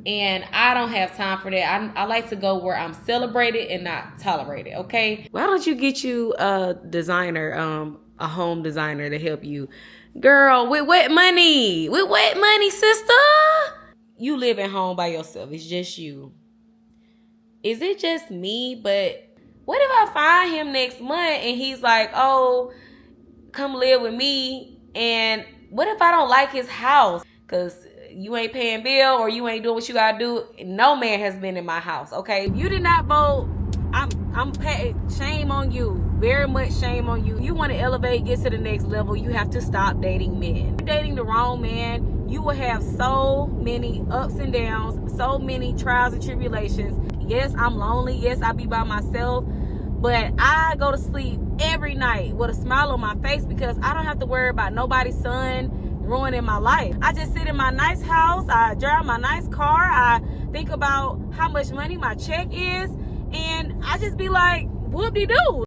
And I don't have time for that. I like to go where I'm celebrated and not tolerated, okay? Why don't you get you a designer, a home designer to help you? Girl, with what money? With what money, sister? You live at home by yourself. It's just you. Is it just me? But what if I find him next month and he's like, oh, come live with me? And what if I don't like his house? Because you ain't paying bill or you ain't doing what you gotta do. No man has been in my house, okay? If you did not vote, I'm shame on you. Very much shame on you. You want to elevate, get to the next level, you have to stop dating men. You're dating the wrong man, you will have so many ups and downs, so many trials and tribulations. Yes, I'm lonely. Yes, I be by myself. But I go to sleep every night with a smile on my face because I don't have to worry about nobody's son ruining my life. I just sit in my nice house. I drive my nice car. I think about how much money my check is. And I just be like, whoop-de-doo.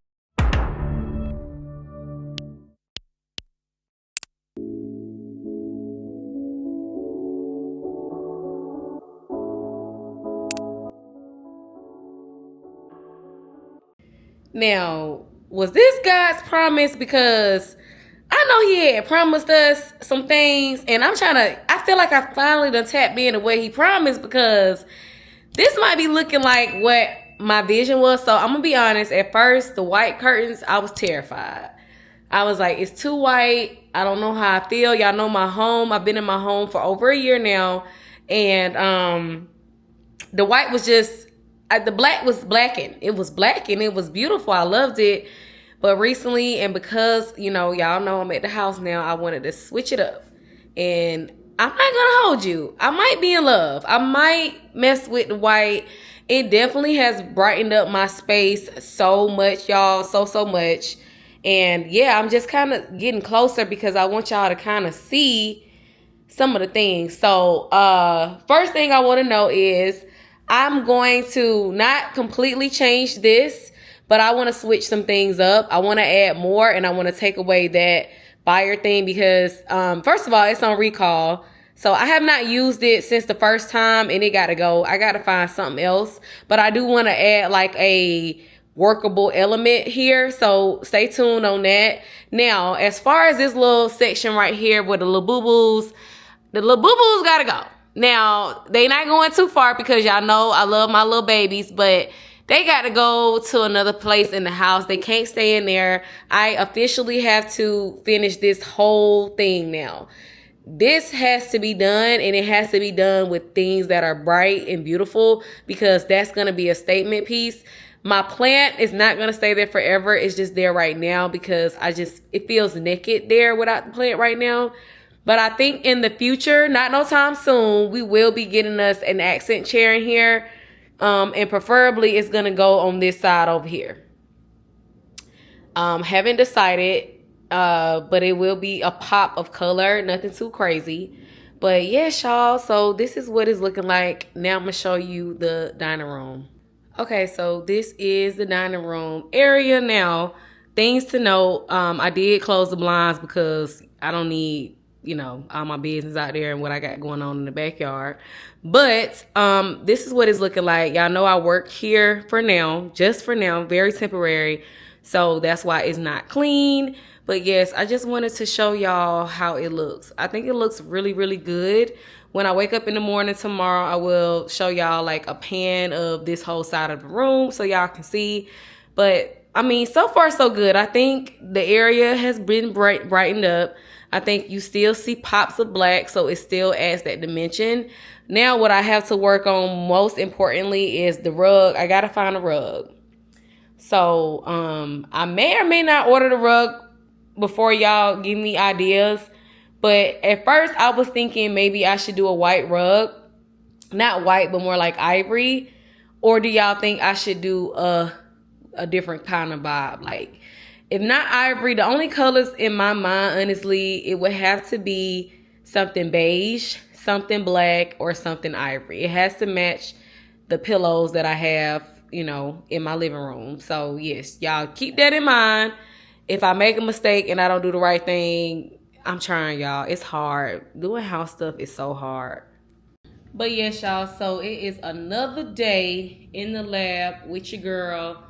Now, was this God's promise? Because I know he had promised us some things, and I feel like I finally done tapped into what he promised, because this might be looking like what my vision was. So I'm gonna be honest, at first, the white curtains, I was terrified. I was like, it's too white. I don't know how I feel. Y'all know my home. I've been in my home for over a year now. And the white was just, the black was blackened. It was black and it was beautiful. I loved it. But recently, and because, y'all know I'm at the house now, I wanted to switch it up. And I'm not gonna hold you. I might be in love. I might mess with the white. It definitely has brightened up my space so much, y'all. So much. And yeah, I'm just kind of getting closer because I want y'all to kind of see some of the things. So first thing I want to know is I'm going to not completely change this, but I want to switch some things up. I want to add more, and I want to take away that fire thing because first of all, it's on recall. So I have not used it since the first time, and it got to go. I got to find something else, but I do want to add like a workable element here. So stay tuned on that. Now, as far as this little section right here with the little boo-boos got to go. Now, they not going too far because y'all know I love my little babies, but they got to go to another place in the house. They can't stay in there. I officially have to finish this whole thing now. This has to be done, and it has to be done with things that are bright and beautiful because that's going to be a statement piece. My plant is not going to stay there forever. It's just there right now because it feels naked there without the plant right now. But I think in the future, not no time soon, we will be getting us an accent chair in here. And preferably it's going to go on this side over here. Haven't decided, but it will be a pop of color. Nothing too crazy. But yes, y'all. So this is what it's looking like. Now I'm going to show you the dining room. Okay, so this is the dining room area. Now, things to note. I did close the blinds because I don't need all my business out there and what I got going on in the backyard. But this is what it's looking like. Y'all know I work here for now, just for now, very temporary. So that's why it's not clean. But yes, I just wanted to show y'all how it looks. I think it looks really, really good. When I wake up in the morning tomorrow, I will show y'all like a pan of this whole side of the room so y'all can see. But I mean, so far so good. I think the area has been brightened up. I think you still see pops of black, so it still adds that dimension. Now what I have to work on most importantly is the rug. I gotta find a rug. So I may or may not order the rug before y'all give me ideas. But at first I was thinking maybe I should do a white rug. Not white, but more like ivory. Or do y'all think I should do a different kind of vibe? Like, if not ivory, the only colors in my mind, honestly, it would have to be something beige, something black, or something ivory. It has to match the pillows that I have, in my living room. So, yes, y'all keep that in mind. If I make a mistake and I don't do the right thing, I'm trying, y'all. It's hard. Doing house stuff is so hard. But yes, y'all, so it is another day in the lab with your girl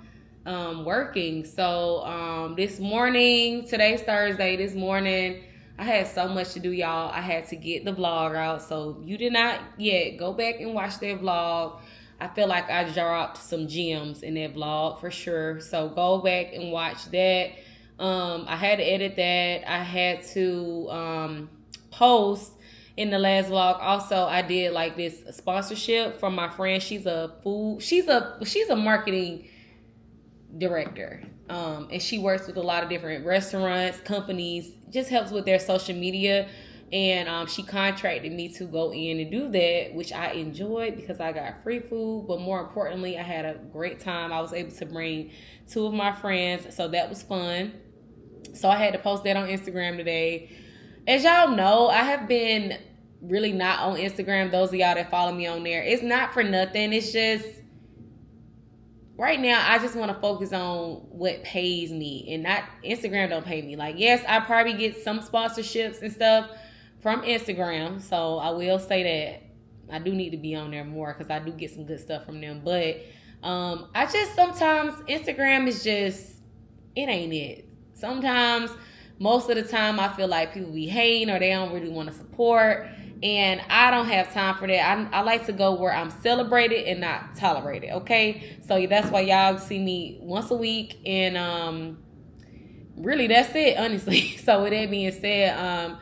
working. So this morning, today's Thursday, this morning, I had so much to do, y'all. I had to get the vlog out. So you did not yet, go back and watch that vlog. I feel like I dropped some gems in that vlog for sure. So go back and watch that. I had to edit that. I had to post in the last vlog. Also, I did like this sponsorship from my friend. She's a marketing director. And she works with a lot of different restaurants, companies, just helps with their social media. And she contracted me to go in and do that, which I enjoyed because I got free food. But more importantly, I had a great time. I was able to bring 2 of my friends, so that was fun. So I had to post that on Instagram today. As y'all know, I have been really not on Instagram. Those of y'all that follow me on there, it's not for nothing. It's just right now I just want to focus on what pays me, and not Instagram don't pay me. Like, yes, I probably get some sponsorships and stuff from Instagram, so I will say that I do need to be on there more because I do get some good stuff from them. But I just sometimes Instagram is just, it ain't it. Sometimes, most of the time, I feel like people be hating or they don't really want to support, and I don't have time for that. I like to go where I'm celebrated and not tolerated, okay? So that's why y'all see me once a week, and really that's it, honestly. So with that being said, I'm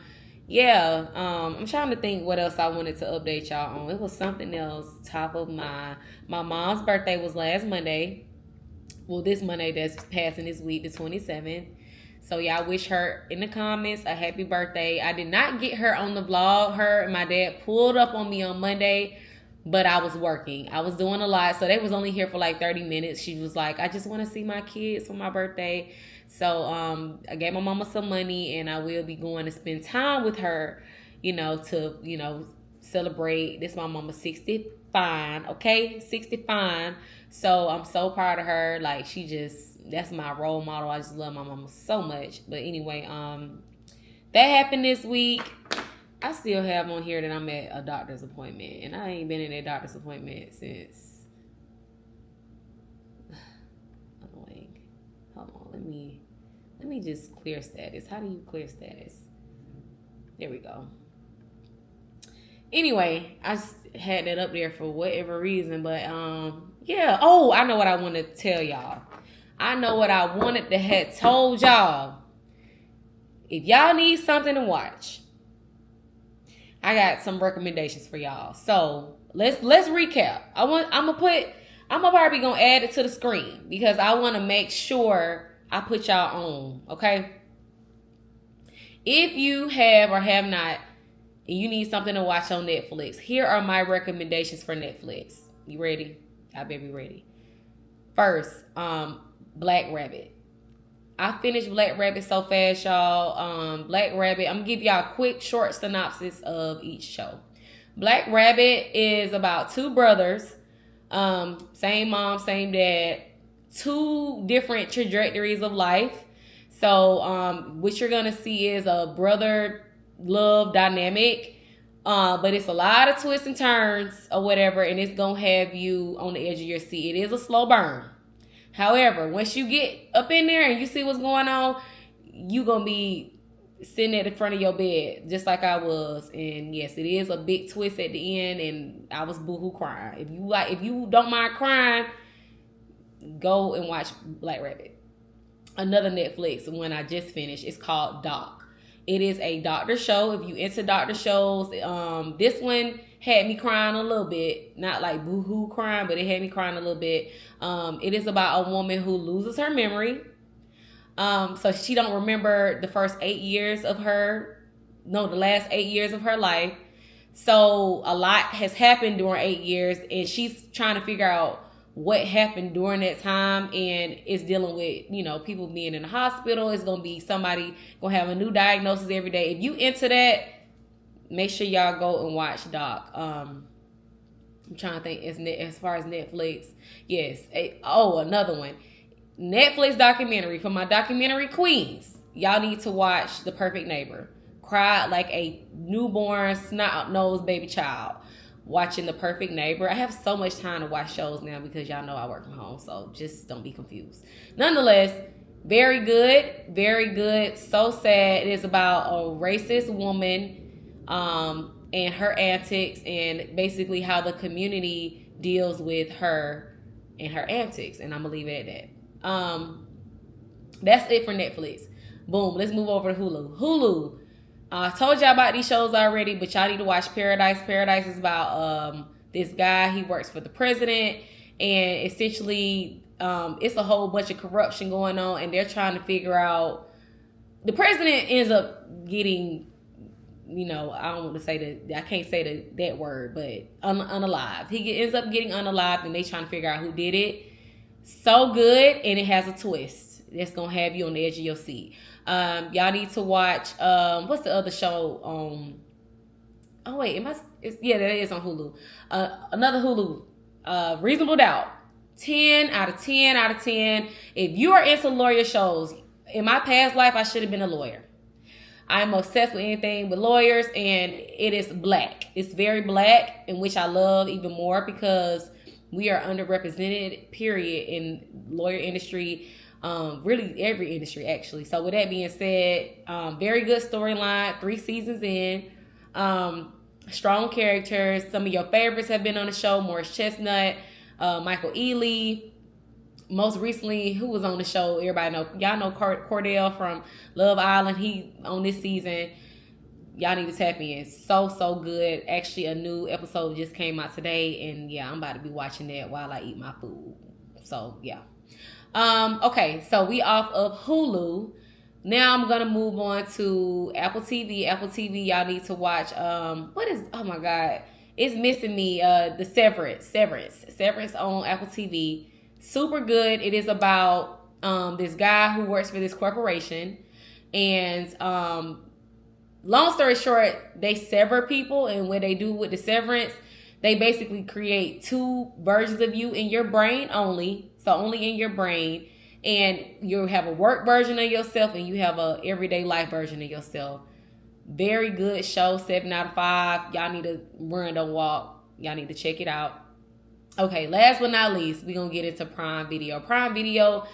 trying to think what else I wanted to update y'all on. It was something else top of my mom's birthday was last Monday. Well, this Monday that's passing this week, the 27th. So y'all wish her in the comments a happy birthday. I did not get her on the vlog. Her and my dad pulled up on me on Monday, but I was working. I was doing a lot. So they was only here for like 30 minutes. She was like, I just want to see my kids for my birthday. So I gave my mama some money, and I will be going to spend time with her, to celebrate. This my mama 60 fine, okay? 60 fine. So I'm so proud of her. Like, that's my role model. I just love my mama so much. But anyway, that happened this week. I still have on here that I'm at a doctor's appointment, and I ain't been in a doctor's appointment since. Annoying. Hold on, let me just clear status. How do you clear status? There we go. Anyway, I just had that up there for whatever reason, but yeah. Oh, I know what I want to tell y'all. I know what I wanted to have told y'all. If y'all need something to watch, I got some recommendations for y'all. So let's recap. I'm probably gonna add it to the screen because I want to make sure I put y'all on. Okay. If you have or have not, and you need something to watch on Netflix, here are my recommendations for Netflix. You ready? I better be ready. First, Black Rabbit. I finished Black Rabbit so fast, y'all. Black Rabbit, I'm going to give y'all a quick, short synopsis of each show. Black Rabbit is about 2 brothers, same mom, same dad, 2 different trajectories of life. So what you're going to see is a brother love dynamic, but it's a lot of twists and turns or whatever, and it's going to have you on the edge of your seat. It is a slow burn. However, once you get up in there and you see what's going on, you going to be sitting at the front of your bed just like I was. And yes, it is a big twist at the end, and I was boohoo crying. If you don't mind crying, go and watch Black Rabbit. Another Netflix one I just finished is called Doc. It is a doctor show. If you into doctor shows, this one had me crying a little bit. Not like boo-hoo crying, but it had me crying a little bit. It is about a woman who loses her memory. So she don't remember the last 8 years of her life. So a lot has happened during 8 years, and she's trying to figure out what happened during that time, and it's dealing with, people being in the hospital. It's going to be somebody going to have a new diagnosis every day. If you into that, make sure y'all go and watch Doc. I'm trying to think as far as Netflix. Yes. Another one. Netflix documentary for my documentary queens. Y'all need to watch The Perfect Neighbor. Cried like a newborn, snot-nosed baby child. watching The Perfect Neighbor. I have so much time to watch shows now because y'all know I work from home, so just don't be confused. Nonetheless, very good, very good. So sad. It is about a racist woman and her antics, and basically how the community deals with her and her antics. And I'm gonna leave it at that. That's it for Netflix. Boom. Let's move over to Hulu. Hulu. I told y'all about these shows already, but y'all need to watch Paradise. Paradise is about this guy. He works for the president, and essentially it's a whole bunch of corruption going on, and they're trying to figure out. The president ends up getting, I don't want to say that, I can't say that word, but unalived. He ends up getting unalived, and they trying to figure out who did it. So good, and it has a twist that's gonna have you on the edge of your seat. Y'all need to watch what's the other show on? Oh wait, that is on Hulu. Another Hulu, Reasonable Doubt. 10 out of 10 out of 10. If you are into lawyer shows, in my past life I should have been a lawyer. I'm obsessed with anything with lawyers, and it is black. It's very black, in which I love even more because we are underrepresented, period, in lawyer industry. Really every industry actually. So with that being said, very good storyline, 3 seasons in, strong characters. Some of your favorites have been on the show: Morris Chestnut, Michael Ealy. Most recently, who was on the show? Everybody know, y'all know Cordell from Love Island. He on this season. Y'all need to tap in. So good. Actually, a new episode just came out today, and yeah, I'm about to be watching that while I eat my food. So yeah. Okay, so we off of Hulu. Now I'm gonna move on to Apple TV. Apple TV, y'all need to watch. Oh my God, it's missing me. The Severance on Apple TV. Super good. It is about this guy who works for this corporation, and long story short, they sever people, and what they do with the severance, they basically create 2 versions of you in your brain only. So only in your brain, and you have a work version of yourself, and you have a everyday life version of yourself. Very good show, 7 out of 5. Y'all need to run, don't walk. Y'all need to check it out. Okay, last but not least, we're gonna get into Prime Video. Prime Video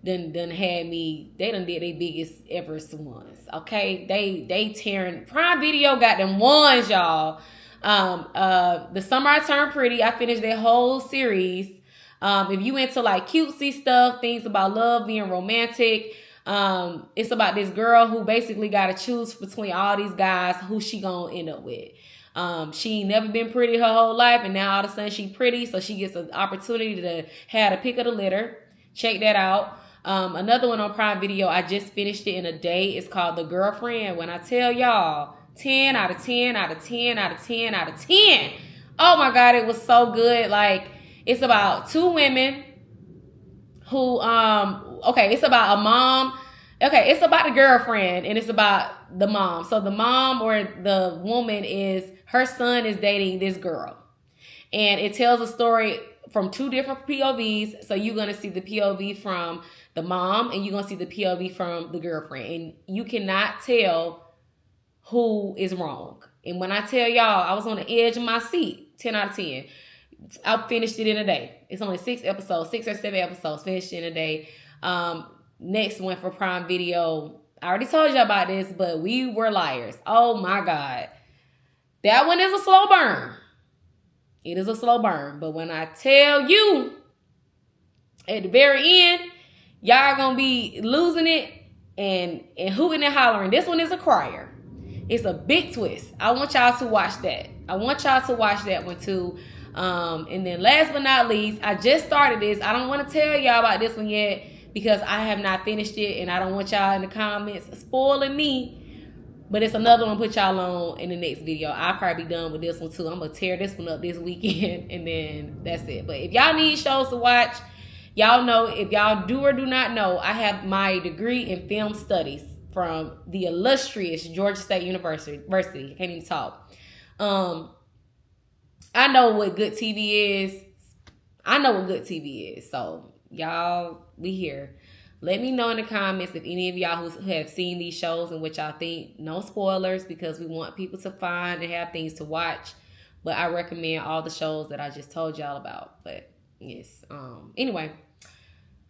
done had me. They done did their biggest ever ones. Okay, they tearing. Prime Video got them ones, y'all. The Summer I Turned Pretty. I finished that whole series. If you into like cutesy stuff, things about love, being romantic, it's about this girl who basically got to choose between all these guys who she gonna end up with. She ain't never been pretty her whole life, and now all of a sudden she pretty, so she gets an opportunity to have the pick of the litter. Check that out. Another one on Prime Video, I just finished it in a day. It's called The Girlfriend. When I tell y'all, 10 out of 10 out of 10 out of 10 out of 10. Oh my God, it was so good. Like, it's about 2 women who, it's about a mom. Okay, it's about a girlfriend, and it's about the mom. So the mom or the woman her son is dating this girl. And it tells a story from 2 different POVs. So you're going to see the POV from the mom, and you're going to see the POV from the girlfriend. And you cannot tell who is wrong. And when I tell y'all, I was on the edge of my seat, 10 out of 10. I finished it in a day. It's only 6 episodes, 6 or 7 episodes, finished in a day. Next one for Prime Video. I already told you about this, but We Were Liars. Oh my God. That one is a slow burn. It is a slow burn. But when I tell you, at the very end, y'all gonna be losing it and hooting and hollering. This one is a crier. It's a big twist. I want y'all to watch that. I want y'all to watch that one too. And then last but not least, I just started this. I don't want to tell y'all about this one yet because I have not finished it, and I don't want y'all in the comments spoiling me. But it's another one put y'all on in the next video. I'll probably be done with this one too. I'm gonna tear this one up this weekend, and then that's it. But if y'all need shows to watch, y'all know, if y'all do or do not know, I have my degree in film studies from the illustrious Georgia State University. I can't even talk. I know what good TV is. I know what good TV is. So, y'all, we here. Let me know in the comments if any of y'all who have seen these shows and what y'all think. No spoilers, because we want people to find and have things to watch. But I recommend all the shows that I just told y'all about. But yes, anyway,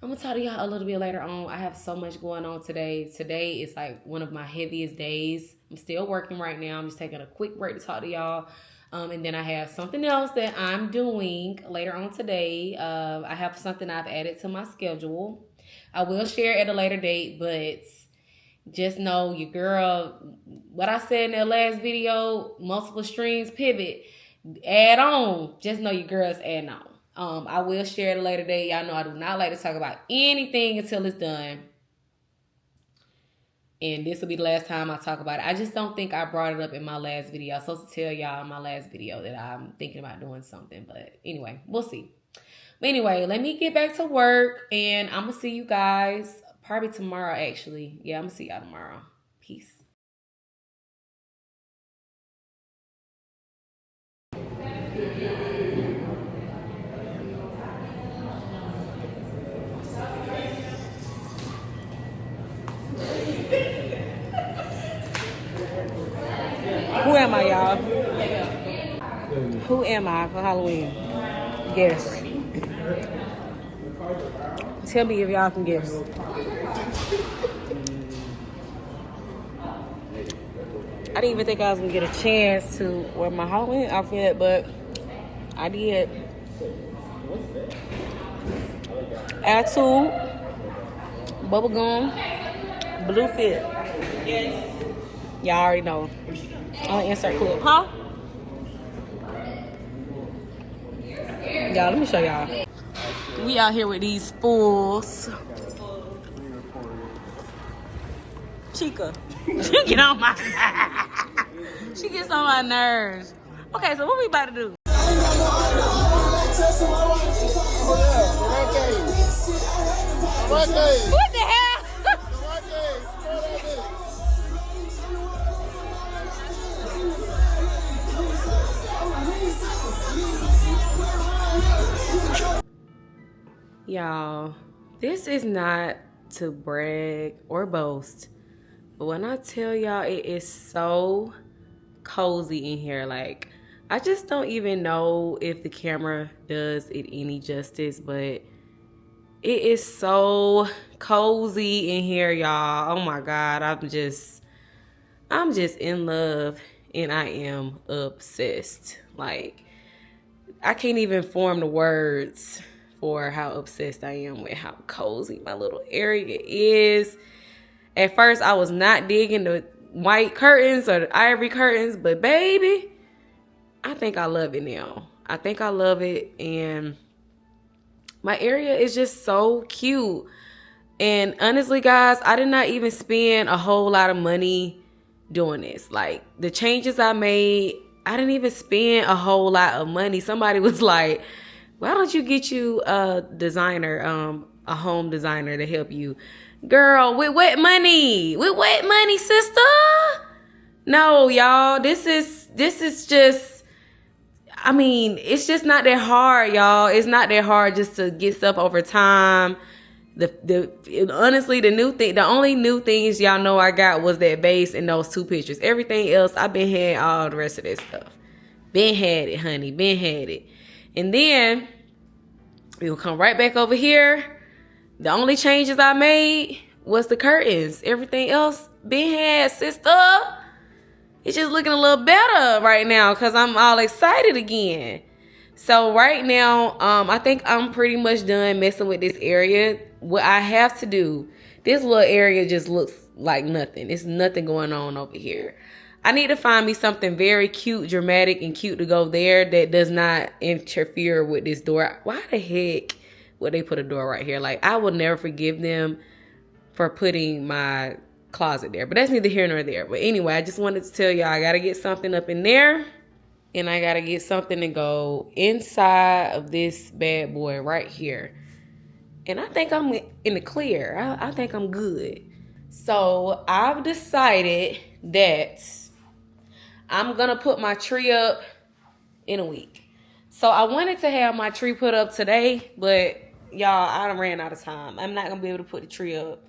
I'm gonna talk to y'all a little bit later on. I have so much going on today. Today is like one of my heaviest days. I'm still working right now. I'm just taking a quick break to talk to y'all. And then I have something else that I'm doing later on today. I have something I've added to my schedule. I will share at a later date, but just know your girl, what I said in that last video, multiple streams pivot, add on. Just know your girl's adding on. I will share at a later date. Y'all know I do not like to talk about anything until it's done. And this will be the last time I talk about it. I just don't think I brought it up in my last video. I was supposed to tell y'all in my last video that I'm thinking about doing something. But anyway, we'll see. But anyway, let me get back to work. And I'm going to see you guys probably tomorrow, actually. Yeah, I'm going to see y'all tomorrow. Peace. Who am I, y'all? Who am I for Halloween? Guess. Tell me if y'all can guess. I didn't even think I was going to get a chance to wear my Halloween outfit, but I did. Attitude, bubblegum, blue fit. Y'all already know. I'm gonna insert clip. Huh? Y'all, let me show y'all. We out here with these fools. Chica. She get on my she gets on my nerves. Okay, so what we about to do? What the hell? Y'all, this is not to brag or boast, but when I tell y'all it is so cozy in here, like I just don't even know if the camera does it any justice, but it is so cozy in here, y'all. Oh my God, I'm just in love and I am obsessed. Like I can't even form the words for how obsessed I am with how cozy my little area is. At first, I was not digging the white curtains or the ivory curtains, but baby, I think I love it now. I think I love it, and my area is just so cute. And honestly, guys, I did not even spend a whole lot of money doing this. Like, the changes I made, I didn't even spend a whole lot of money. Somebody was like, why don't you get you a designer, a home designer to help you? Girl, with what money? With what money, sister? No, y'all, this is just, I mean, it's just not that hard, y'all. It's not that hard just to get stuff over time. Honestly, the only new things y'all know I got was that base and those two pictures. Everything else, I've been had all the rest of that stuff. Been had it, honey. Been had it. And then we'll come right back over here. The only changes I made was the curtains. Everything else been had, sister. It's just looking a little better right now because I'm all excited again. So right now, I think I'm pretty much done messing with this area. What I have to do, this little area just looks like nothing. It's nothing going on over here. I need to find me something very cute, dramatic, and cute to go there that does not interfere with this door. Why the heck would they put a door right here? Like, I will never forgive them for putting my closet there. But that's neither here nor there. But anyway, I just wanted to tell y'all I got to get something up in there. And I got to get something to go inside of this bad boy right here. And I think I'm in the clear. I think I'm good. So I've decided that I'm going to put my tree up in a week. So I wanted to have my tree put up today, but y'all, I done ran out of time. I'm not going to be able to put the tree up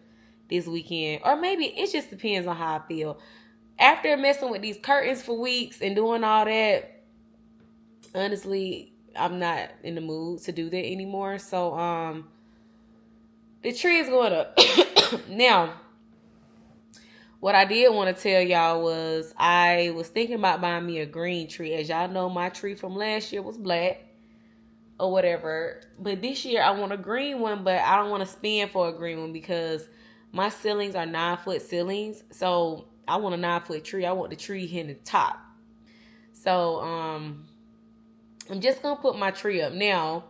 this weekend. Or maybe it just depends on how I feel. After messing with these curtains for weeks and doing all that, honestly, I'm not in the mood to do that anymore. So the tree is going up. Now, what I did want to tell y'all was I was thinking about buying me a green tree. As y'all know, my tree from last year was black or whatever. But this year I want a green one, but I don't want to spend for a green one because my ceilings are 9-foot ceilings. So I want a 9-foot tree. I want the tree hitting the top. So I'm just gonna put my tree up. Now,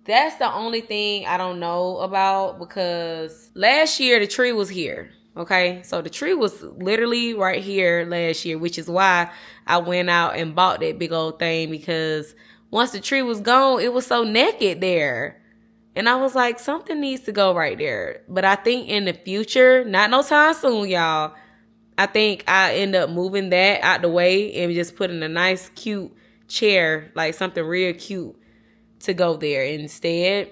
that's the only thing I don't know about because last year the tree was here. Okay, so the tree was literally right here last year, which is why I went out and bought that big old thing, because once the tree was gone, it was so naked there. And I was like, something needs to go right there. But I think in the future, not no time soon, y'all, I think I end up moving that out the way and just putting a nice, cute chair, like something real cute, to go there instead.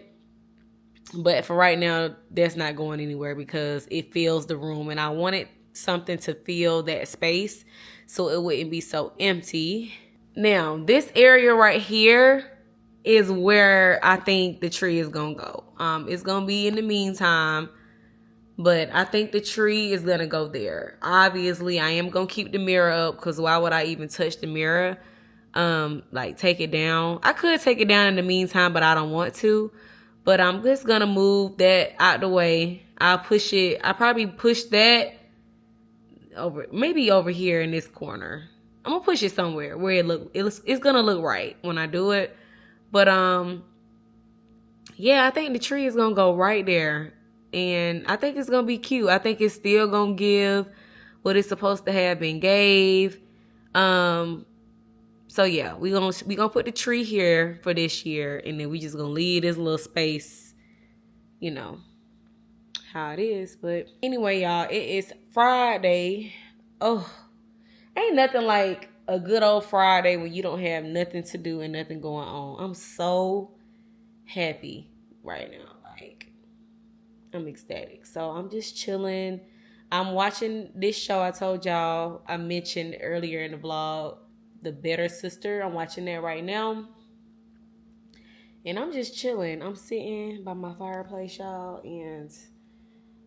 But for right now, that's not going anywhere because it fills the room, and I wanted something to fill that space so it wouldn't be so empty. Now, this area right here is where I think the tree is gonna go. It's gonna be in the meantime, but I think the tree is gonna go there. Obviously, I am gonna keep the mirror up because why would I even touch the mirror? Like take it down. I could take it down in the meantime, but I don't want to. But I'm just gonna move that out the way. I'll probably push that over, maybe over here in this corner. I'm gonna push it somewhere where it's gonna look right when I do it. But yeah, I think the tree is gonna go right there, and I think it's gonna be cute. I think it's still gonna give what it's supposed to have been gave. So yeah, we gonna put the tree here for this year, and then we just gonna leave this little space, you know, how it is. But anyway, y'all, it is Friday. Oh, ain't nothing like a good old Friday when you don't have nothing to do and nothing going on. I'm so happy right now. Like, I'm ecstatic. So I'm just chilling. I'm watching this show I told y'all I mentioned earlier in the vlog, The Better Sister. I'm watching that right now. And I'm just chilling. I'm sitting by my fireplace, y'all, and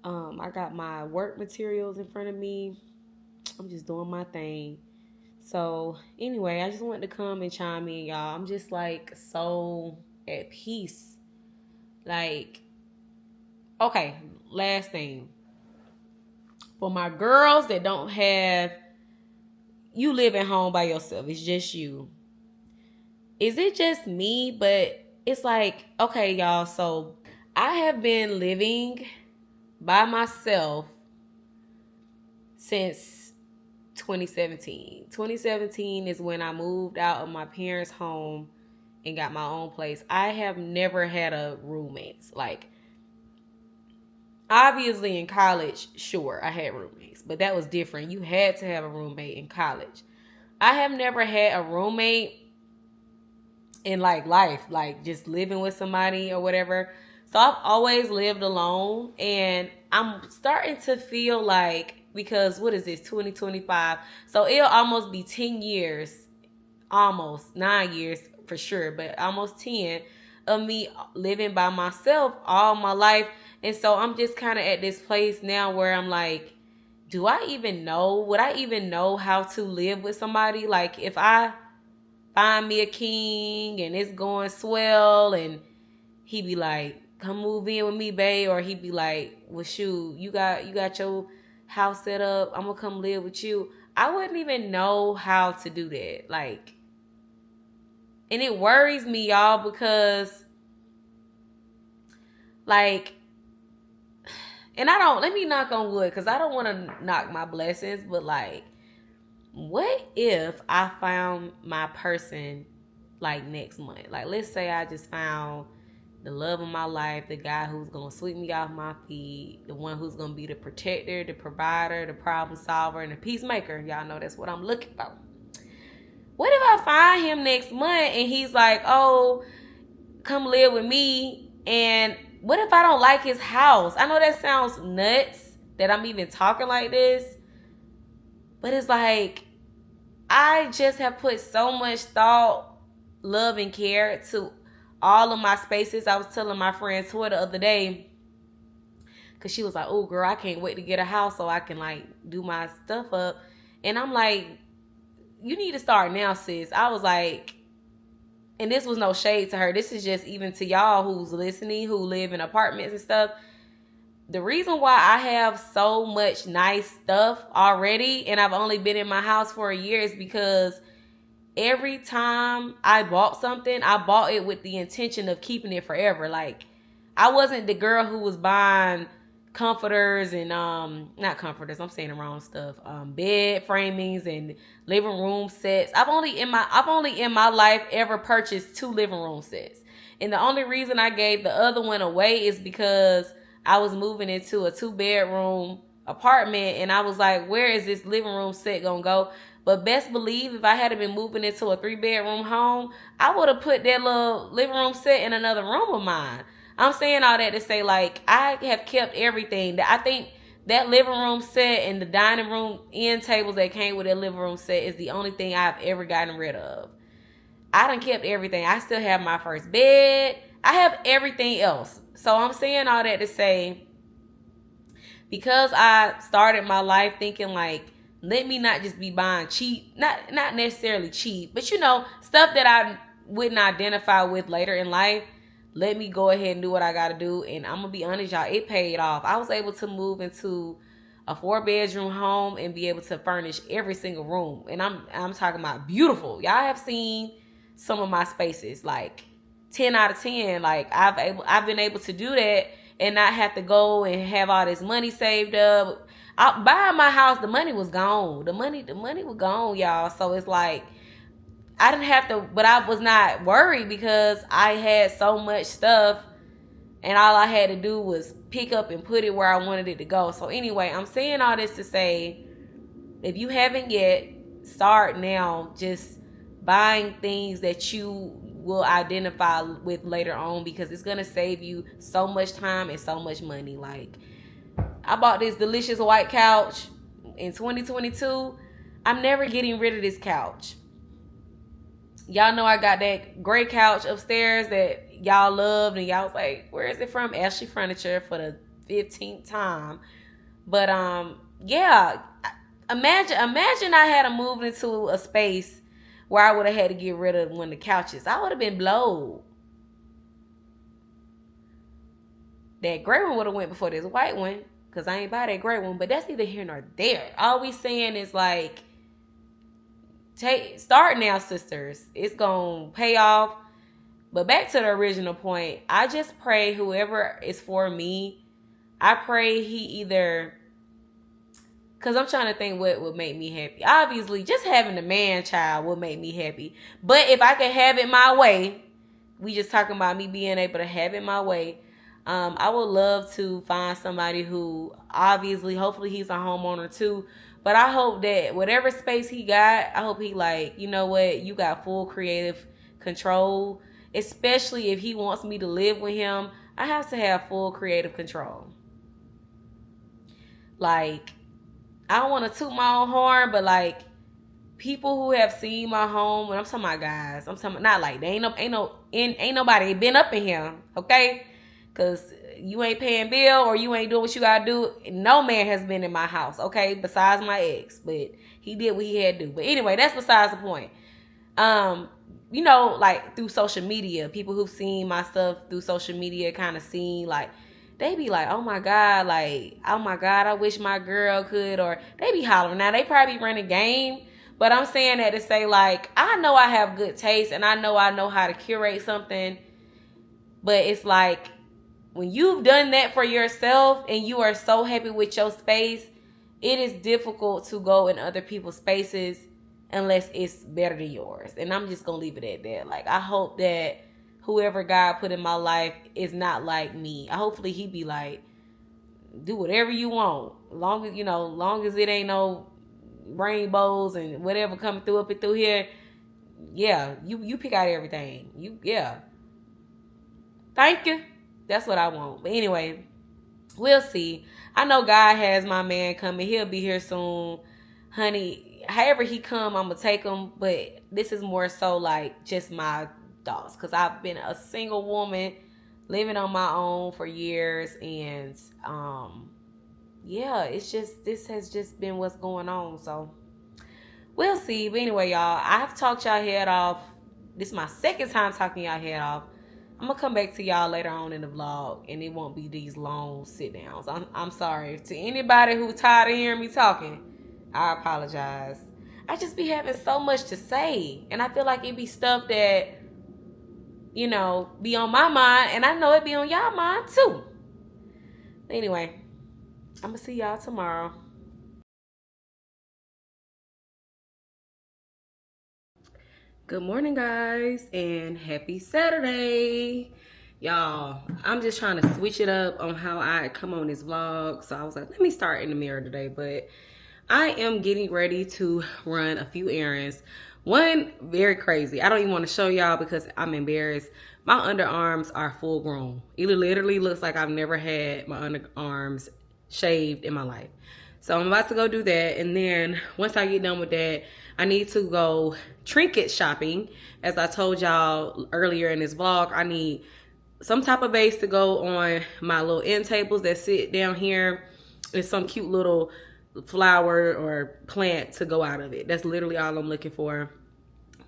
I got my work materials in front of me. I'm just doing my thing. So anyway, I just wanted to come and chime in, y'all. I'm just like so at peace. Like, okay, last thing. For my girls that don't have, you live at home by yourself, it's just you. Is it just me? But it's like, okay, y'all, so I have been living by myself since 2017. 2017 is when I moved out of my parents' home and got my own place. I have never had a roommate. Like, obviously in college, sure, I had roommates, but that was different. You had to have a roommate in college. I have never had a roommate in like life, like just living with somebody or whatever. So I've always lived alone, and I'm starting to feel like, because what is this, 2025? So it'll almost be 10 years, almost 9 years for sure, but almost 10 of me living by myself all my life. And so I'm just kind of at this place now where I'm like, would I even know how to live with somebody? Like, if I find me a king and it's going swell and he be like, come move in with me, babe, or he be like, well, shoot, you got your house set up, I'm gonna come live with you. I wouldn't even know how to do that. Like, and it worries me, y'all, because like, and let me knock on wood, because I don't want to knock my blessings, but like, what if I found my person like next month? Like, let's say I just found the love of my life, the guy who's going to sweep me off my feet, the one who's going to be the protector, the provider, the problem solver, and the peacemaker. Y'all know that's what I'm looking for. What if I find him next month and he's like, oh, come live with me? And what if I don't like his house? I know that sounds nuts that I'm even talking like this, but it's like, I just have put so much thought love and care to all of my spaces. I was telling my friend Toy the other day, because she was like, oh, girl, I can't wait to get a house so I can, like, do my stuff up. And I'm like, you need to start now, sis. I was like, and this was no shade to her. This is just even to y'all who's listening, who live in apartments and stuff. The reason why I have so much nice stuff already, and I've only been in my house for a year, is because every time I bought something, I bought it with the intention of keeping it forever. Like, I wasn't the girl who was buying comforters and not comforters, I'm saying the wrong stuff, bed framings and living room sets. I've only in my life ever purchased 2 living room sets, and the only reason I gave the other one away is because I was moving into a 2-bedroom apartment, and I was like, where is this living room set gonna go? But best believe, if I had been moving into a 3-bedroom home, I would have put that little living room set in another room of mine. I'm saying all that to say, like, I have kept everything. I think that living room set and the dining room end tables that came with that living room set is the only thing I've ever gotten rid of. I done kept everything. I still have my first bed. I have everything else. So I'm saying all that to say, because I started my life thinking, like, let me not just be buying cheap, not necessarily cheap, but, you know, stuff that I wouldn't identify with later in life. Let me go ahead and do what I got to do. And I'm going to be honest, y'all, it paid off. I was able to move into a 4-bedroom home and be able to furnish every single room. And I'm talking about beautiful. Y'all have seen some of my spaces, like 10 out of 10. Like, I've been able to do that and not have to go and have all this money saved up. Buying my house, the money was gone. The money was gone, y'all. So it's like, I didn't have to, but I was not worried because I had so much stuff and all I had to do was pick up and put it where I wanted it to go. So anyway, I'm saying all this to say, if you haven't yet, start now just buying things that you will identify with later on, because it's going to save you so much time and so much money. Like, I bought this delicious white couch in 2022. I'm never getting rid of this couch. Y'all know I got that gray couch upstairs that y'all loved, and y'all was like, where is it from? Ashley Furniture for the 15th time. But yeah, imagine I had to move into a space where I would have had to get rid of one of the couches. I would have been blowed. That gray one would have went before this white one, because I ain't buy that gray one. But that's neither here nor there. All we saying is, like, start now, sisters. It's gonna pay off. But back to the original point, I just pray whoever is for me, I pray he either, because I'm trying to think what would make me happy. Obviously, just having a man child would make me happy. But if I could have it my way, we just talking about me being able to have it my way, I would love to find somebody who, obviously, hopefully he's a homeowner too. But I hope that whatever space he got, I hope he, like, you know what, you got full creative control. Especially if he wants me to live with him, I have to have full creative control. Like, I don't want to toot my own horn, but, like, people who have seen my home, and I'm talking about guys, I'm talking about, not like, they ain't nobody been up in here, okay? Because you ain't paying bill or you ain't doing what you gotta do. No man has been in my house, okay? Besides my ex. But he did what he had to do. But anyway, that's besides the point. You know, like, through social media, people who've seen my stuff through social media kind of seen, like, they be like, oh my God, I wish my girl could, or they be hollering. Now, they probably running game, but I'm saying that to say, like, I know I have good taste and I know how to curate something, but it's like, when you've done that for yourself and you are so happy with your space, it is difficult to go in other people's spaces unless it's better than yours. And I'm just going to leave it at that. Like, I hope that whoever God put in my life is not like me. Hopefully he be like, do whatever you want. Long as it ain't no rainbows and whatever coming through up and through here. Yeah, you pick out everything. Thank you. That's what I want. But anyway, we'll see. I know God has my man coming. He'll be here soon. Honey, however he come, I'm gonna take him. But this is more so like just my thoughts, because I've been a single woman living on my own for years, and yeah, it's just, this has just been what's going on. So we'll see. But anyway, y'all, I've talked y'all head off. This is my second time talking y'all head off. I'm gonna come back to y'all later on in the vlog, and it won't be these long sit downs. I'm sorry to anybody who's tired of hearing me talking. I apologize. I just be having so much to say, and I feel like it be stuff that, you know, be on my mind, and I know it be on y'all mind too. But anyway, I'm gonna see y'all tomorrow. Good morning, guys, and happy Saturday. Y'all, I'm just trying to switch it up on how I come on this vlog. So I was like, let me start in the mirror today. But I am getting ready to run a few errands. One, very crazy. I don't even want to show y'all because I'm embarrassed. My underarms are full grown. It literally looks like I've never had my underarms shaved in my life. So I'm about to go do that. And then once I get done with that, I need to go trinket shopping. As I told y'all earlier in this vlog, I need some type of vase to go on my little end tables that sit down here, and some cute little flower or plant to go out of it. That's literally all I'm looking for.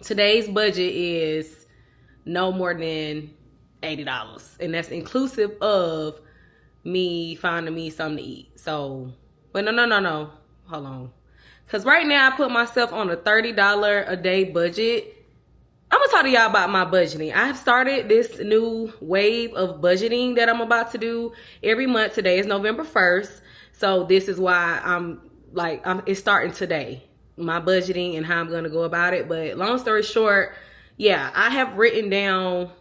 Today's budget is no more than $80, and that's inclusive of me finding me something to eat. So, but no, hold on, because right now I put myself on a $30 a day budget. I'm gonna talk to y'all about my budgeting. I have started this new wave of budgeting that I'm about to do every month. Today is November 1st, so this is why it's starting today, my budgeting and how I'm gonna go about it. But long story short, yeah, I have written down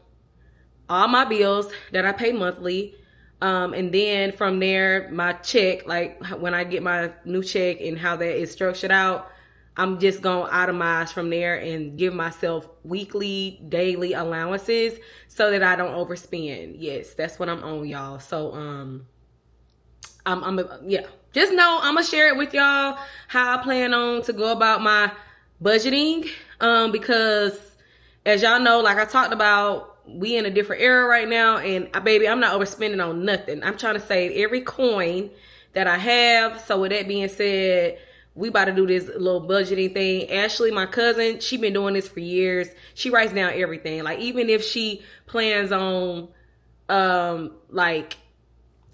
all my bills that I pay monthly. And then from there, my check, like when I get my new check and how that is structured out, I'm just going to itemize from there and give myself weekly, daily allowances so that I don't overspend. Yes, that's what I'm on, y'all. So, yeah, just know I'm going to share it with y'all how I plan on to go about my budgeting. Because as y'all know, like I talked about, we in a different era right now, and baby, I'm not overspending on nothing. I'm trying to save every coin that I have. So with that being said, we about to do this little budgeting thing. Ashley, my cousin, she been doing this for years. She writes down everything. Like even if she plans on like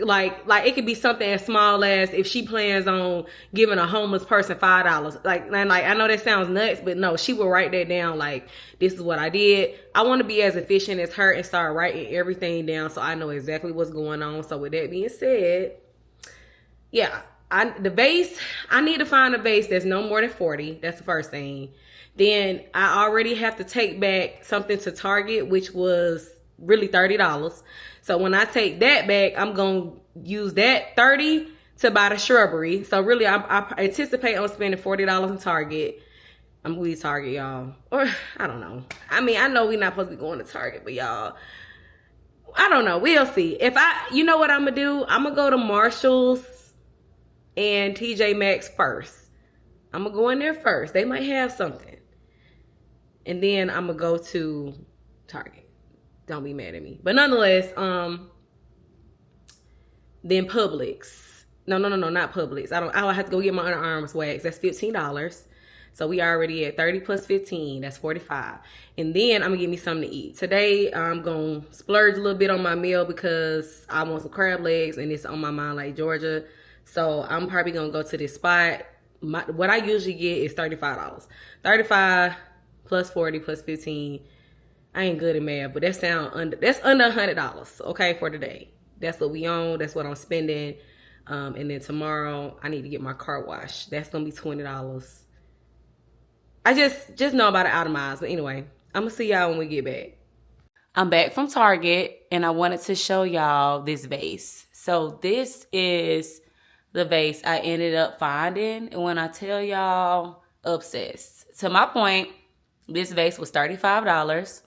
it could be something as small as if she plans on giving a homeless person $5. Like I know that sounds nuts, but no, she will write that down. Like, this is what I did. I want to be as efficient as her and start writing everything down so I know exactly what's going on. So with that being said, yeah, the vase, I need to find a vase that's no more than 40. That's the first thing. Then I already have to take back something to Target, which was really $30. So when I take that back, I'm going to use that $30 to buy the shrubbery. So really, I anticipate on spending $40 in Target. I'm going to Target, y'all. Or, I don't know. I mean, I know we're not supposed to be going to Target, but y'all, I don't know. We'll see. You know what I'm going to do? I'm going to go to Marshall's and TJ Maxx first. I'm going to go in there first. They might have something. And then I'm going to go to Target. Don't be mad at me. But nonetheless, then Publix. No, not Publix. I'll have to go get my underarms waxed. That's $15. So we already at 30 plus 15. That's 45. And then I'm gonna get me something to eat. Today I'm gonna splurge a little bit on my meal because I want some crab legs and it's on my mind like Georgia. So I'm probably gonna go to this spot. What I usually get is $35. 35 plus 40 plus 15. I ain't good at math, but that's under $100, okay, for today. That's what we own. That's what I'm spending. And then tomorrow I need to get my car washed. That's gonna be $20. I just know about it itemized. But anyway, I'm gonna see y'all when we get back. I'm back from Target, and I wanted to show y'all this vase. So this is the vase I ended up finding, and when I tell y'all, obsessed. To my point, this vase was $35.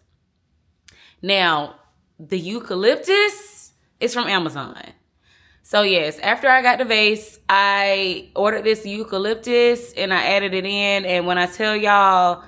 Now, the eucalyptus is from Amazon. So yes, after I got the vase, I ordered this eucalyptus and I added it in. And when I tell y'all,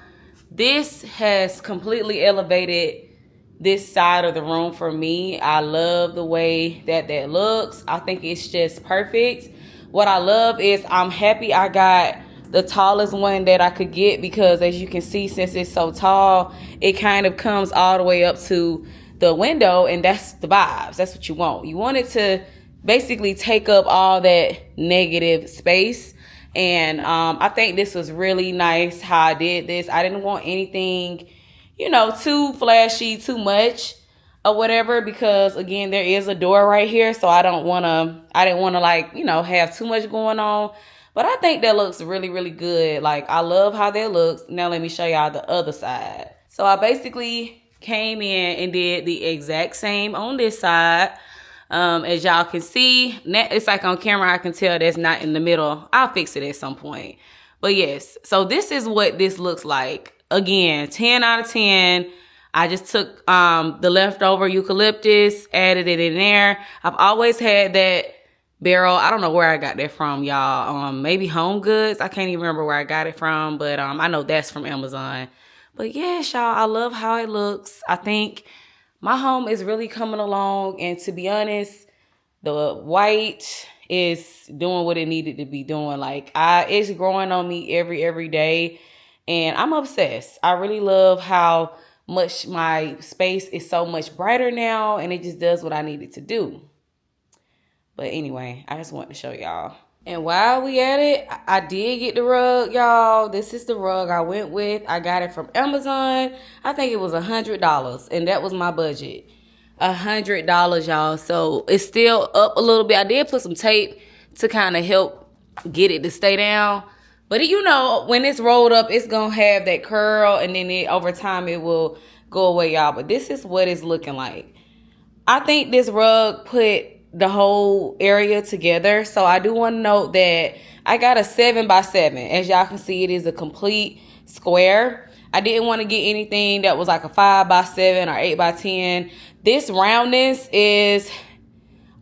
this has completely elevated this side of the room for me. I love the way that looks. I think it's just perfect. What I love is I'm happy I got the tallest one that I could get, because as you can see, since it's so tall, it kind of comes all the way up to the window, and that's the vibes. That's what you want. You want it to basically take up all that negative space. And I think this was really nice how I did this. I didn't want anything, you know, too flashy, too much or whatever, because again, there is a door right here. So I didn't want to like, you know, have too much going on. But I think that looks really, really good. Like, I love how that looks. Now let me show y'all the other side. So I basically came in and did the exact same on this side. As y'all can see, it's like on camera, I can tell that's not in the middle. I'll fix it at some point. But yes, so this is what this looks like. Again, 10 out of 10. I just took the leftover eucalyptus, added it in there. I've always had that barrel. I don't know where I got that from, y'all. Maybe Home Goods. I can't even remember where I got it from, but I know that's from Amazon. But yes, y'all, I love how it looks. I think my home is really coming along, and to be honest, the white is doing what it needed to be doing. Like, it's growing on me every day, and I'm obsessed. I really love how much my space is so much brighter now, and it just does what I need it to do. But anyway, I just want to show y'all. And while we at it, I did get the rug, y'all. This is the rug I went with. I got it from Amazon. I think it was $100, and that was my budget. $100, y'all. So it's still up a little bit. I did put some tape to kind of help get it to stay down. But you know, when it's rolled up, it's going to have that curl, and then over time it will go away, y'all. But this is what it's looking like. I think this rug put the whole area together. So I do want to note that I got a 7x7. As y'all can see, it is a complete square. I didn't want to get anything that was like a 5x7 or 8x10. This roundness is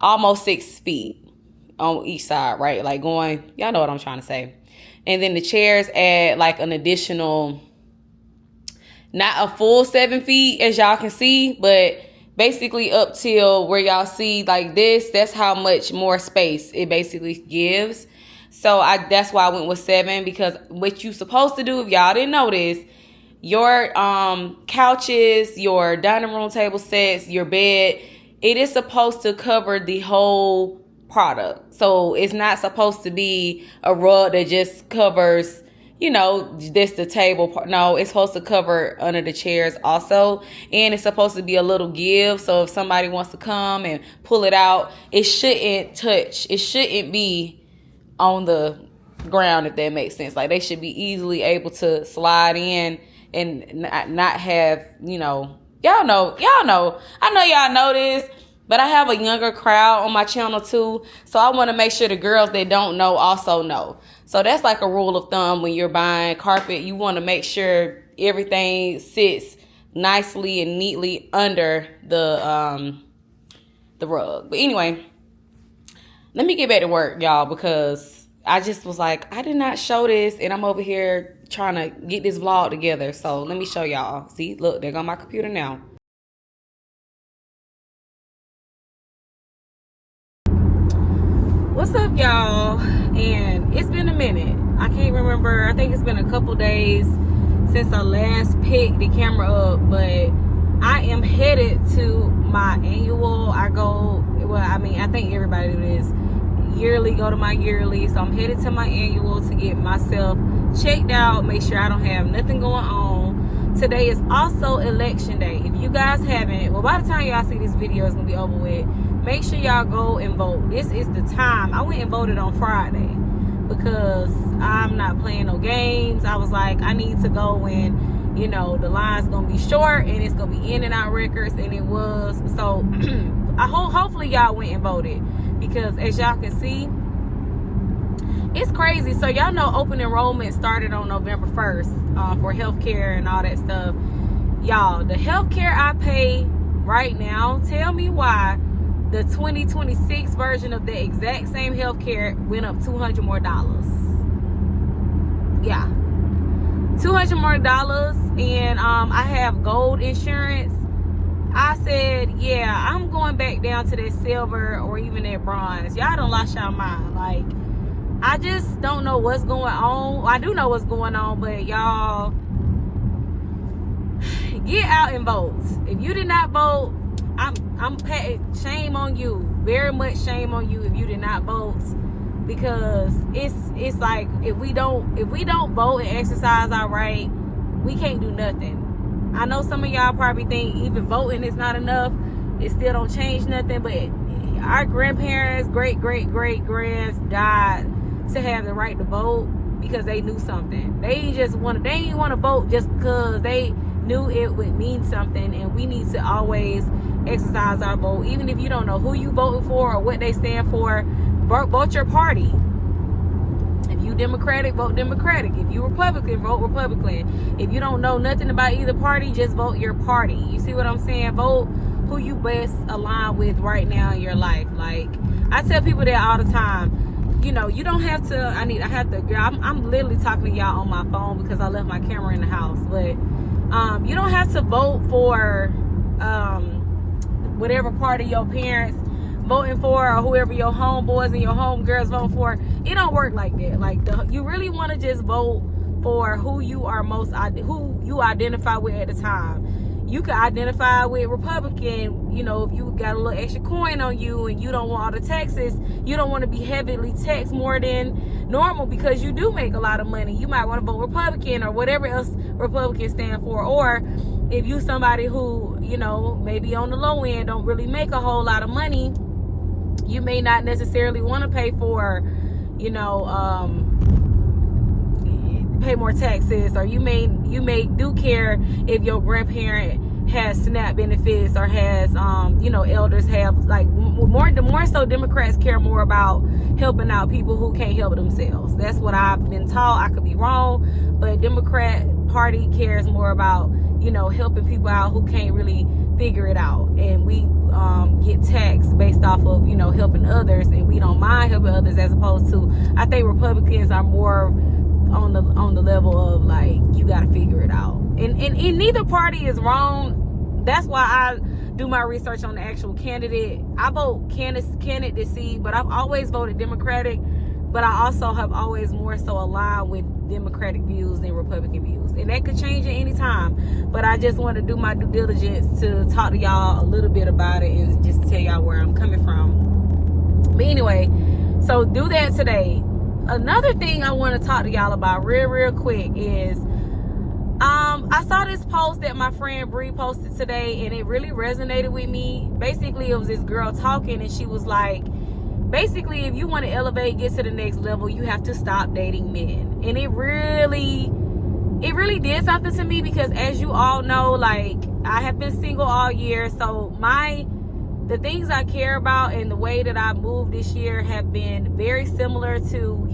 almost 6 feet on each side, right? Like going, y'all know what I'm trying to say. And then the chairs add like an additional, not a full 7 feet as y'all can see, but basically up till where y'all see like this, that's how much more space it basically gives. So that's why I went with 7, because what you supposed to do, if y'all didn't notice, your couches, your dining room table sets, your bed, it is supposed to cover the whole product. So it's not supposed to be a rug that just covers, you know, this the table part. No, it's supposed to cover under the chairs also. And it's supposed to be a little give. So if somebody wants to come and pull it out, it shouldn't touch. It shouldn't be on the ground, if that makes sense. Like, they should be easily able to slide in and not have, you know, y'all know. I know y'all know this, but I have a younger crowd on my channel too. So I want to make sure the girls that don't know also know. So that's like a rule of thumb when you're buying carpet. You want to make sure everything sits nicely and neatly under the rug. But anyway, let me get back to work, y'all, because I just was like, I did not show this, and I'm over here trying to get this vlog together. So let me show y'all. See, look, there go my computer now. What's up, y'all? And it's been a minute. I can't remember. I think it's been a couple days since I last picked the camera up, but I am headed to my annual. I think everybody do this yearly, go to my yearly. So I'm headed to my annual to get myself checked out, make sure I don't have nothing going on. Today is also election day. If you guys haven't, well, by the time y'all see this video, it's gonna be over with. Make sure y'all go and vote. This is the time. I went and voted on Friday because I'm not playing no games. I was like, I need to go when, you know, the line's gonna be short and it's gonna be in and out records, and it was. So hopefully y'all went and voted, because as y'all can see, it's crazy. So y'all know open enrollment started on November 1st for healthcare and all that stuff. Y'all, the healthcare I pay right now, tell me why the 2026 version of the exact same healthcare went up $200 more. Yeah, $200 more. And I have gold insurance. I said, yeah, I'm going back down to that silver or even that bronze. Y'all don't lost y'all mind. Like, I just don't know what's going on. I do know what's going on, but y'all, get out and vote. If you did not vote, shame on you. Very much shame on you if you did not vote, because it's like if we don't vote and exercise our right, we can't do nothing. I know some of y'all probably think even voting is not enough. It still don't change nothing, but our grandparents, great-grands died to have the right to vote because they knew something. They didn't want to vote just because they knew it would mean something. And we need to always exercise our vote, even if you don't know who you voting for or what they stand for. Vote your party. If you Democratic, vote Democratic. If you Republican, vote Republican. If you don't know nothing about either party, just vote your party. You see what I'm saying? Vote who you best align with right now in your life. Like, I tell people that all the time. You know, you don't have to. I'm literally talking to y'all on my phone because I left my camera in the house. But you don't have to vote for whatever party your parents voting for or whoever your homeboys and your homegirls voting for. It don't work like that. Like, you really want to just vote for who you identify with at the time. You can identify with Republican, you know, if you got a little extra coin on you and you don't want all the taxes, you don't want to be heavily taxed more than normal because you do make a lot of money. You might want to vote Republican or whatever else Republicans stand for. Or if you somebody who, you know, maybe on the low end don't really make a whole lot of money, you may not necessarily want to pay for, you know, pay more taxes, or you may do care if your grandparent has SNAP benefits or has you know, elders have, like, more so Democrats care more about helping out people who can't help themselves. That's what I've been taught. I could be wrong, but Democrat Party cares more about, you know, helping people out who can't really figure it out. And we get taxed based off of, you know, helping others, and we don't mind helping others, as opposed to, I think Republicans are more on the level of, like, you got to figure it out. And neither party is wrong. That's why I do my research on the actual candidate. I vote candidacy, but I've always voted Democratic. But I also have always more so aligned with Democratic views than Republican views. And that could change at any time. But I just want to do my due diligence to talk to y'all a little bit about it and just tell y'all where I'm coming from. But anyway, so do that today. Another thing I want to talk to y'all about real quick is I saw this post that my friend Bree posted today, and it really resonated with me. Basically, it was this girl talking, and she was like, basically, if you want to elevate, get to the next level, you have to stop dating men. And it really did something to me, because as you all know, like, I have been single all year, so the things I care about and the way that I moved this year have been very similar to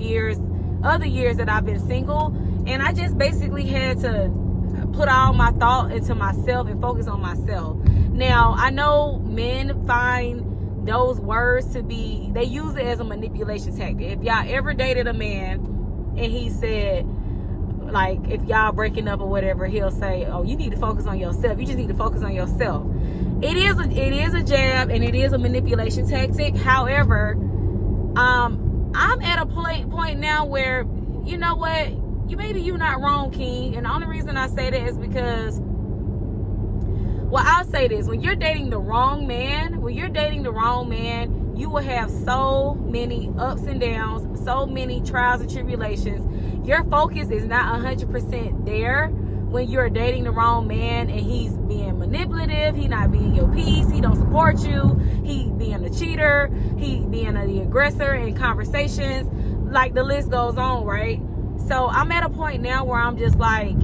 other years that I've been single. And I just basically had to put all my thought into myself and focus on myself. Now, I know men find those words they use it as a manipulation tactic. If y'all ever dated a man and he said, like, if y'all breaking up or whatever, he'll say, oh, you need to focus on yourself. You just need to focus on yourself. It is a jab, and it is a manipulation tactic. However, I'm at a point now where, you know what, maybe you're not wrong, King. And the only reason I say that is because, well, I'll say this: when you're dating the wrong man, you will have so many ups and downs, so many trials and tribulations. Your focus is not 100% there when you're dating the wrong man, and he's being manipulative, he not being your peace, he don't support you, he being a cheater, he being the aggressor in conversations, like, the list goes on, right? So I'm at a point now where I'm just like,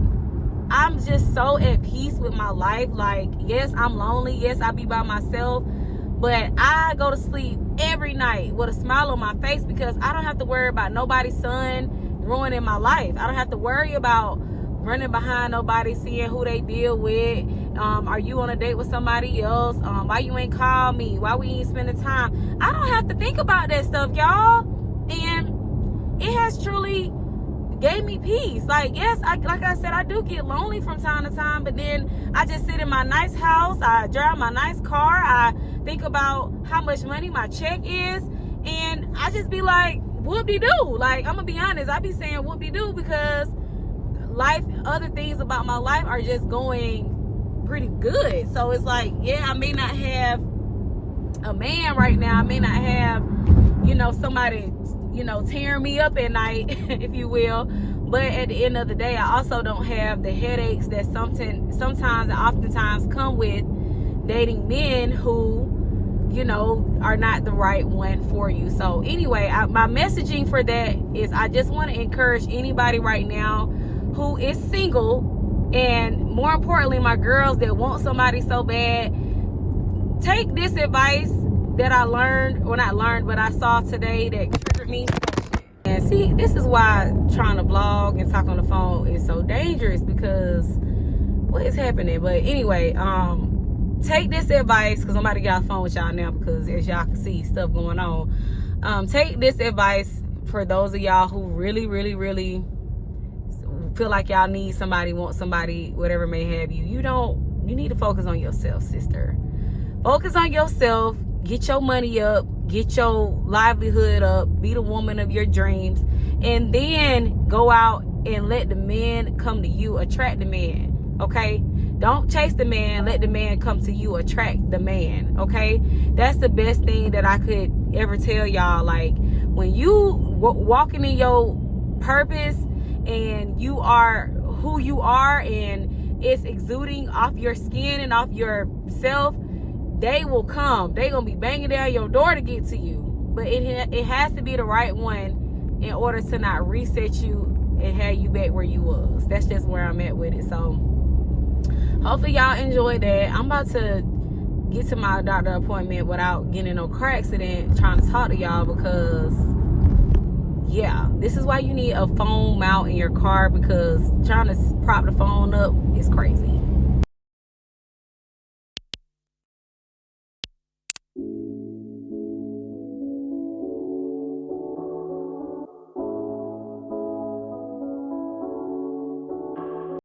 I'm just so at peace with my life. Like, yes, I'm lonely, yes, I be by myself, but I go to sleep every night with a smile on my face, because I don't have to worry about nobody's son ruining my life. I don't have to worry about running behind nobody, seeing who they deal with. Are you on a date with somebody else? Why you ain't call me? Why we ain't spending time? I don't have to think about that stuff, y'all. And it has truly gave me peace. Like, yes, like I said, I do get lonely from time to time, but then I just sit in my nice house, I drive my nice car, I think about how much money my check is, and I just be like, whoop-de-doo. Like, I'm gonna be honest, I be saying whoop-de-doo because life, other things about my life are just going pretty good. So it's like, yeah, I may not have a man right now, I may not have, somebody, tearing me up at night, if you will, but at the end of the day, I also don't have the headaches that sometimes and oftentimes come with dating men who, are not the right one for you. So anyway, my messaging for that is I just want to encourage anybody right now who is single, and more importantly, my girls that want somebody so bad, take this advice that I learned, well, not learned, but I saw today that triggered me. And see, this is why trying to vlog and talk on the phone is so dangerous, because what is happening? But anyway, take this advice, because I'm about to get off the phone with y'all now, because as y'all can see, stuff going on. Take this advice for those of y'all who really, really, really feel like y'all need somebody, want somebody, whatever may have you. You need to focus on yourself, sister. Focus on yourself. Get your money up, get your livelihood up, be the woman of your dreams, and then go out and let the man come to you, attract the man, okay? Don't chase the man, let the man come to you, attract the man, okay? That's the best thing that I could ever tell y'all. Like, when you walking in your purpose and you are who you are and it's exuding off your skin and off yourself, they will come. They gonna be banging down your door to get to you. But it has to be the right one in order to not reset you and have you back where you was. That's just where I'm at with it. So hopefully y'all enjoyed that. I'm about to get to my doctor appointment without getting in no car accident trying to talk to y'all, because yeah, this is why you need a phone mount in your car, because trying to prop the phone up is crazy.